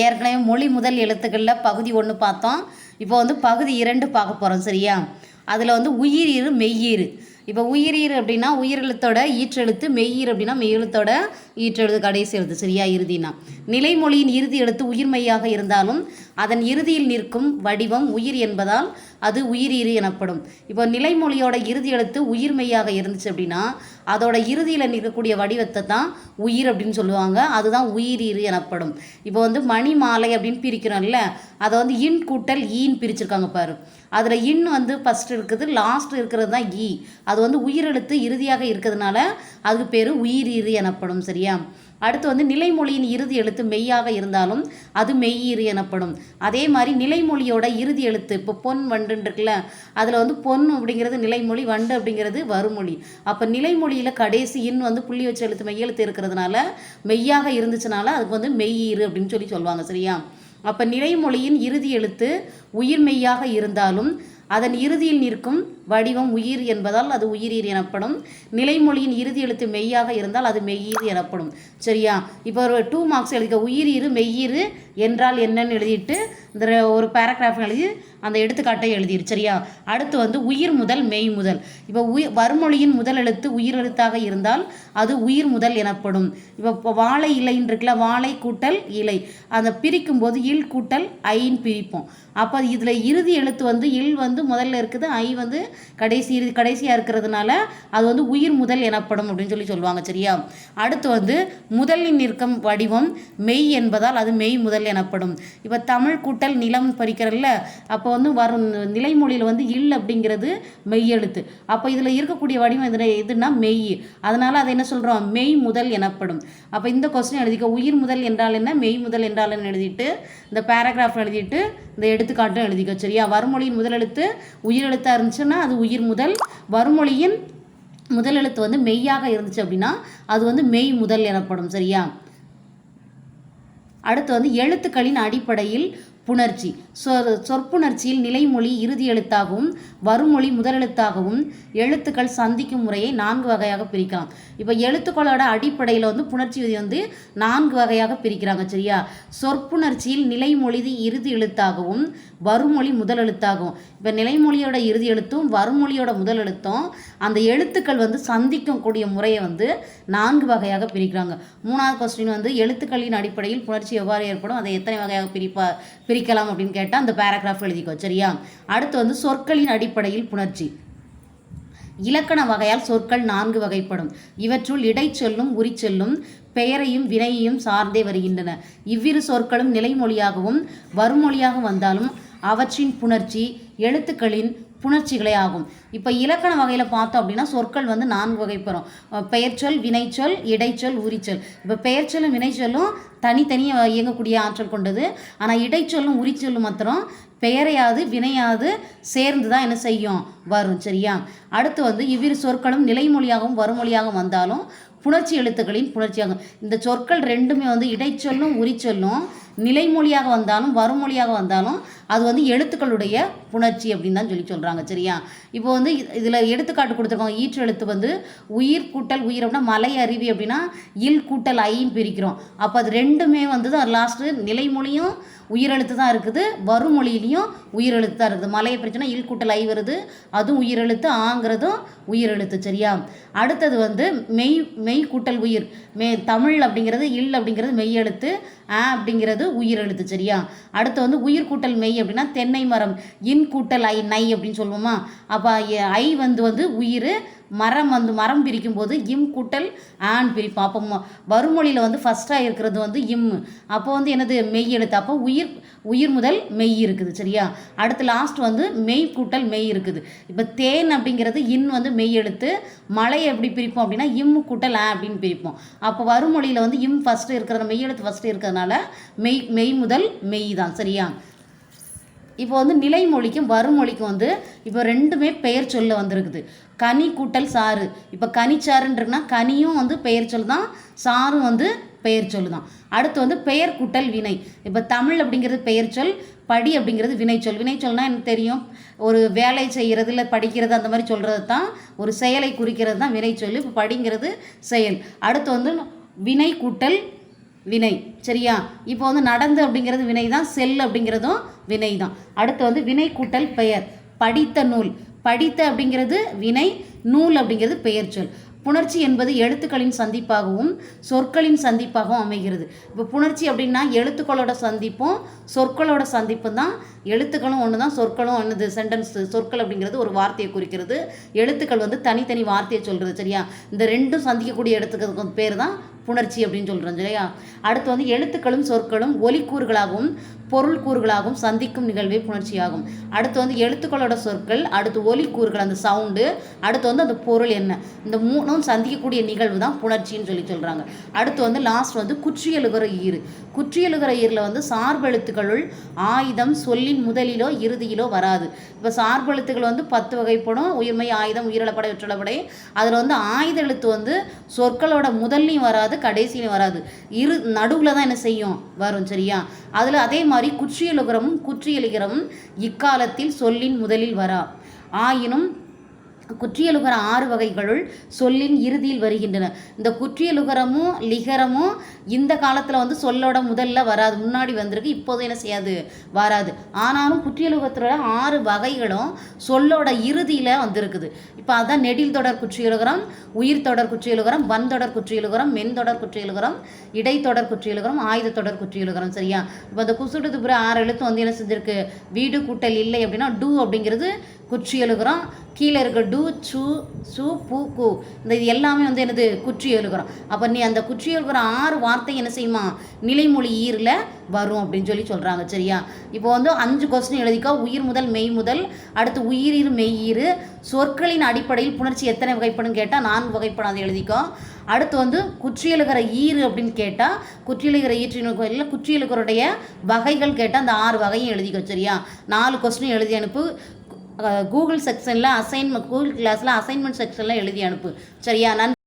ஏற்கனவே மொழி முதல் எழுத்துக்களில் பகுதி 1 பார்த்தோம். இப்போ வந்து பகுதி 2 பார்க்க போகிறோம். சரியா? அதில் வந்து உயிரீறு மெய்யீறு. இப்போ உயிரீறு அப்படின்னா உயிரெழுத்தோட ஈற்றெழுத்து, மெய்யீறு அப்படின்னா மெய்யெழுத்தோட ஈற்றெழுத்து கடைசி எழுத்து. சரியா? இறுதினா நிலைமொழியின் இறுதி எழுத்து உயிர்மெய்யாக இருந்தாலும் அதன் இறுதியில் நிற்கும் வடிவம் உயிர் என்பதால் அது உயிரீறு எனப்படும். இப்போ நிலைமொழியோட இறுதி எழுத்து உயிர்மெய்யாக இருந்துச்சு அப்படின்னா அதோட இறுதியில் நிற்கக்கூடிய வடிவத்தை தான் உயிர் அப்படின்னு சொல்லுவாங்க. அதுதான் உயிரீறு எனப்படும். இப்போ வந்து மணி மாலை அப்படின்னு பிரிக்கிறோம்ல, அதை வந்து இன் கூட்டல் ஈன்னு பிரிச்சிருக்காங்க பாரு. அதில் இன் வந்து ஃபஸ்ட் இருக்குது, லாஸ்ட் இருக்கிறது தான் ஈ. அது வந்து உயிரெழுத்து இறுதியாக இருக்கிறதுனால அதுக்கு பேர் உயிரீறு எனப்படும். சரியா? அடுத்து வந்து நிலைமொழியின் இறுதி எழுத்து மெய்யாக இருந்தாலும் அது மெய்யீறு எனப்படும். அதே மாதிரி நிலைமொழியோட இறுதி எழுத்து இப்போ பொன் வண்டுன்னு இருக்குல்ல, அதில் வந்து பொன் அப்படிங்கிறது நிலைமொழி, வண்டு அப்படிங்கிறது வருமொழி. அப்போ நிலைமொழியில் கடைசி இன் வந்து புள்ளி வச்ச எழுத்து மெய்யெழுத்து இருக்கிறதுனால மெய்யாக இருந்துச்சுனால அதுக்கு வந்து மெய்யீறு அப்படின்னு சொல்லுவாங்க. சரியா? அப்போ நிலைமொழியின் இறுதி எழுத்து உயிர்மெய்யாக இருந்தாலும் அதன் இறுதியில் நிற்கும் வடிவம் உயிர் என்பதால் அது உயிரீர் எனப்படும். நிலைமொழியின் இறுதி எழுத்து மெய்யாக இருந்தால் அது மெய்யீர் எனப்படும். சரியா? இப்போ ஒரு 2 மார்க்ஸ் எழுதிக்க. உயிரீறு மெய்யீறு என்றால் என்னன்னு எழுதிட்டு இந்த ஒரு பேராகிராஃப் எழுதி அந்த எடுத்துக்காட்டை எழுதிடு. சரியா? அடுத்து வந்து உயிர் முதல் மெய் முதல். இப்போ வருமொழியின் முதல் எழுத்து உயிர் எழுத்தாக இருந்தால் அது உயிர் முதல் எனப்படும். இப்போ வாழை இலைன்னு இருக்குல்ல, வாழை கூட்டல் இலை, அதை பிரிக்கும் போது இல் கூட்டல் ஐன்னு பிரிப்போம். அப்போ இதில் இறுதி எழுத்து வந்து இல் வந்து முதல்ல இருக்குது, ஐ வந்து கடைசியாக இருக்கிறதுனால அது வந்து உயிர் முதல் எனப்படும் அப்படின்னு சொல்லுவாங்க. சரியா? அடுத்து வந்து முதலில் நிற்கும் வடிவம் மெய் என்பதால் அது மெய் முதல் எனப்படும். இப்போ தமிழ் கூட்டல் நிலம் பறிக்கிறல்ல, அப்போ வந்து வரும் நிலைமொழியில் வந்து இல் அப்படிங்கிறது மெய் எழுத்து. அப்போ இதில் இருக்கக்கூடிய வடிவம் எதுனா மெய். அதனால் அதை என்ன சொல்கிறோம்? மெய் முதல் எனப்படும். அப்போ இந்த கொஸ்டின் எழுதிக்க. உயிர் முதல் என்றால் என்ன, மெய் முதல் என்றால் என்ன எழுதிட்டு இந்த பேராகிராஃப் எழுதிட்டு இந்த எடுத்துக்காட்டும் எழுதிக்க. சரியா? வருமொழியின் முதல் எழுத்து உயிர் எழுத்தாக இருந்துச்சுன்னா அது உயிர் முதல். வருமொழியின் முதல் எழுத்து வந்து மெய்யாக இருந்துச்சு அப்படின்னா அது வந்து மெய் முதல் எனப்படும். சரியா? அடுத்து வந்து எழுத்துக்களின் அடிப்படையில் புணர்ச்சி. சொற்புணர்ச்சியில் நிலைமொழி இறுதி எழுத்தாகவும் வருமொழி முதலெழுத்தாகவும் எழுத்துக்கள் சந்திக்கும் முறையை 4 வகையாக பிரிக்கலாம். இப்போ எழுத்துக்களோட அடிப்படையில் வந்து புணர்ச்சி விதி வந்து 4 வகையாக பிரிக்கிறாங்க. சரியா? சொற்புணர்ச்சியில் நிலைமொழி இறுதி எழுத்தாகவும் வருமொழி முதல் எழுத்தாகவும். இப்போ நிலைமொழியோட இறுதி எழுத்தும் வருமொழியோட முதல் எழுத்தும் அந்த எழுத்துக்கள் வந்து சந்திக்கக்கூடிய முறையை வந்து 4 வகையாக பிரிக்கிறாங்க. 3வது கொஸ்டின் வந்து எழுத்துக்களின் அடிப்படையில் புணர்ச்சி எவ்வாறு ஏற்படும், அதை எத்தனை வகையாக பிரிக்கலாம் அப்படின்னு கேட்டால் அந்த பேராகிராஃப் எழுதிக்கோ. சரியா? அடுத்து வந்து சொற்களின் அடிப்படையில் புணர்ச்சி. இலக்கண வகையால் சொற்கள் 4 வகைப்படும். இவற்றுள் இடைச்சொல்லும் உரிச்சொல்லும் பெயரையும் வினையையும் சார்ந்தே வருகின்றன. இவ்விரு சொற்களும் நிலைமொழியாகவும் வருமொழியாக வந்தாலும் அவற்றின் புணர்ச்சி எழுத்துக்களின் புணர்ச்சிகளே ஆகும். இப்போ இலக்கண வகையில் பார்த்தோம் அப்படின்னா சொற்கள் வந்து 4 வகைப்படும். பெயர்ச்சொல், வினைச்சொல், இடைச்சொல், உரிச்சொல். இப்போ பெயர்ச்சொல்லும் வினைச்சொல்லும் தனித்தனியாக இயங்கக்கூடிய ஆற்றல் கொண்டது. ஆனால் இடைச்சொல்லும் உரிச்சொல்லும் மாத்திரம் பெயரையாது வினையாது சேர்ந்து தான் என்ன செய்யும், வரும். சரியா? அடுத்து வந்து இவ்விரு சொற்களும் நிலைமொழியாகவும் வருமொழியாகவும் வந்தாலும் புணர்ச்சி எழுத்துக்களின் புணர்ச்சியாகும். இந்த சொற்கள் ரெண்டுமே வந்து இடைச்சொல்லும் உரிச்சொல்லும் நிலைமொழியாக வந்தாலும் வருமொழியாக வந்தாலும் அது வந்து எழுத்துக்களுடைய புணர்ச்சி அப்படின்னு தான் சொல்கிறாங்க. சரியா? இப்போ வந்து இதில் எடுத்துக்காட்டு கொடுத்துருக்கோம். ஈற்றெழுத்து வந்து உயிர் கூட்டல் உயிர் அப்படின்னா மலை அருவி அப்படின்னா இல் கூட்டல் ஐன்னு பிரிக்கிறோம். அப்போ அது ரெண்டுமே வந்து லாஸ்ட்டு நிலைமொழியும் உயிரெழுத்து தான் இருக்குது, வருமொழியிலையும் உயிரெழுத்து தான் இருக்குது. மலையை பிரிச்சுன்னா இல் கூட்டல் ஐ வருது, அதுவும் உயிரெழுத்து, ஆங்கிறதும் உயிரெழுத்து. சரியா? அடுத்தது வந்து மெய் கூட்டல் உயிர். தமிழ் அப்படிங்கிறது இல் அப்படிங்கிறது மெய் எழுத்து, அப்படிங்கிறது உயிரெழுத்து. சரியா? அடுத்து வந்து உயிர் கூட்டல் மெய் அப்படின்னா தென்னை மரம், இன் கூட்டல் ஐ நை அப்படின்னு சொல்லுவோமா. அப்போ ஐ வந்து உயிர், மரம் பிரிக்கும் போது இம் கூட்டல் ஆன் பிரிப்போம். அப்போ வருமொழியில் வந்து ஃபஸ்ட்டாக இருக்கிறது வந்து இம். அப்போ வந்து என்னது மெய் எழுத்து. அப்போ உயிர் முதல் மெய் இருக்குது. சரியா? அடுத்து லாஸ்ட் வந்து மெய் கூட்டல் மெய் இருக்குது. இப்போ தேன் அப்படிங்கிறது இன் வந்து மெய் எழுத்து, மலை எப்படி பிரிப்போம் அப்படின்னா இம் கூட்டல் அப்படின்னு பிரிப்போம். அப்போ வருமொழியில் வந்து இம் ஃபஸ்ட்டு இருக்கிறது, மெய் எழுத்து ஃபஸ்ட்டு இருக்கிறதுனால மெய் முதல் மெய் தான். சரியா? இப்போ வந்து நிலைமொழிக்கும் வருமொழிக்கும் வந்து இப்போ ரெண்டுமே பெயர் சொல்ல வந்திருக்குது. கனி கூட்டல் சாறு. இப்போ கனிச்சாறுன்றதுனா கனியும் வந்து பெயர் சொல் தான், சாரும் வந்து பெயர் சொல் தான். அடுத்து வந்து பெயர் கூட்டல் வினை. இப்போ தமிழ் அப்படிங்கிறது பெயர் சொல், படி அப்படிங்கிறது வினைச்சொல். வினைச்சொல்னால் எனக்கு தெரியும், ஒரு வேலை செய்கிறது இல்லை படிக்கிறது அந்த மாதிரி சொல்கிறது தான், ஒரு செயலை குறிக்கிறது தான் வினைச்சொல். இப்போ படிங்கிறது செயல். அடுத்து வந்து வினை கூட்டல் வினை. சரியா? இப்போ வந்து நடந்து அப்படிங்கிறது வினை தான், செல் அப்படிங்கிறதும் வினை தான். அடுத்து வந்து வினை கூட்டல் பெயர். படித்த நூல். படித்த அப்படிங்கிறது வினை, நூல் அப்படிங்கிறது பெயர் சொல். புணர்ச்சி என்பது எழுத்துக்களின் சந்திப்பாகவும் சொற்களின் சந்திப்பாகவும் அமைகிறது. இப்போ புணர்ச்சி அப்படின்னா எழுத்துக்களோட சந்திப்பும் சொற்களோட சந்திப்பும் தான். எழுத்துக்களும் ஒன்று தான், சொற்களும் ஒன்றுது. சென்டென்ஸ் சொற்கள் அப்படிங்கிறது ஒரு வார்த்தையை குறிக்கிறது, எழுத்துக்கள் வந்து தனித்தனி வார்த்தையை சொல்கிறது. சரியா? இந்த ரெண்டும் சந்திக்கக்கூடிய எழுத்துக்களுக்கு பேர் தான் புணர்ச்சி அப்படின்னு சொல்கிறோம். சரியா? அடுத்து வந்து எழுத்துக்களும் சொற்களும் ஒலிக்கூறுகளாகவும் பொருள் கூறுகளாகவும் சந்திக்கும் நிகழ்வே புணர்ச்சியாகும். அடுத்து வந்து எழுத்துக்களோட சொற்கள், அடுத்து ஒலிக்கூறுகள் அந்த சவுண்டு, அடுத்து வந்து அந்த பொருள் என்ன, இந்த மூணும் சந்திக்கக்கூடிய நிகழ்வு தான் புணர்ச்சின்னு சொல்கிறாங்க. அடுத்து வந்து லாஸ்ட் வந்து குற்றியலுகிற ஈறு. குற்றியலுகிற ஈரில் வந்து சார்பெழுத்துக்களுள் ஆயுதம் சொல்லின் முதலிலோ இறுதியிலோ வராது. இப்போ சார்பெழுத்துக்கள் வந்து 10 வகைப்படும். உயிர்மை, ஆயுதம், உயிரிழப்படை, வெற்றிடப்படை. அதில் வந்து ஆயுத எழுத்து வந்து சொற்களோட முதல்லையும் வராது, கடைசியிலையும் வராது, நடுவில் தான் என்ன செய்யும், வரும். சரியா? அதில் அதே மாதிரி குற்றியலுகரமும் குற்றியலுகரமும் இக்காலத்தில் சொல்லின் முதலில் வரா. ஆயினும் குற்றியலுகர 6 வகைகளுள் சொல்லின் இறுதியில் வருகின்றன. இந்த குற்றியலுகரமும் லிகரமும் இந்த காலத்தில் வந்து சொல்லோட முதல்ல வராது, முன்னாடி வந்திருக்கு, இப்போது என்ன செய்யாது, வராது. ஆனாலும் குற்றியலுகரத்தோட 6 வகைகளும் சொல்லோட இறுதியில் வந்திருக்குது. இப்போ அதுதான் நெடில் தொடர் குற்றியலுகரம், உயிர் தொடர் குற்றியலுகரம், வன் தொடர் குற்றியலுகரம், மென் தொடர் குற்றியலுகரம், இடைத்தொடர் குற்றியலுகரம், ஆயுத தொடர் குற்றியலுகரம். சரியா? இப்போ அந்த குசுடு பிற 6 எழுத்து வந்து என்ன செஞ்சிருக்கு, வீடு கூட்டல் இல்லை அப்படின்னா டூ அப்படிங்கிறது குற்றியலுகரம். கீழே இருக்க டு, சு, சு, பூ, கு, இந்த இது எல்லாமே வந்து என்னது, குற்றியலுகரம். அப்போ நீ அந்த குற்றியலுகர 6 வார்த்தை என்ன செய்யுமா, நிலைமொழி ஈரில் வரும் அப்படின்னு சொல்கிறாங்க. சரியா? இப்போ வந்து 5 கொஸ்டின் எழுதிக்கோ. உயிர் முதல் மெய் முதல், அடுத்து உயிர் மெய்யீறு. சொற்களின் அடிப்படையில் புணர்ச்சி எத்தனை வகைப்படும் கேட்டால் 4 வகைப்படும், அதை எழுதிக்கோ. அடுத்து வந்து குற்றியலுகர ஈறு அப்படின்னு கேட்டால் குற்றியலுகர ஈற்றின் இல்லை, குற்றியலுகருடைய வகைகள் கேட்டால் அந்த 6 வகையும் எழுதிக்கோ. சரியா? 4 கொஸ்டின் எழுதி அனுப்பு. கூகுள் செக்ஷனில் கூகுள் கிளாஸில் அசைன்மெண்ட் செக்ஷனில் எழுதி அனுப்பு. சரியா? நன்றி.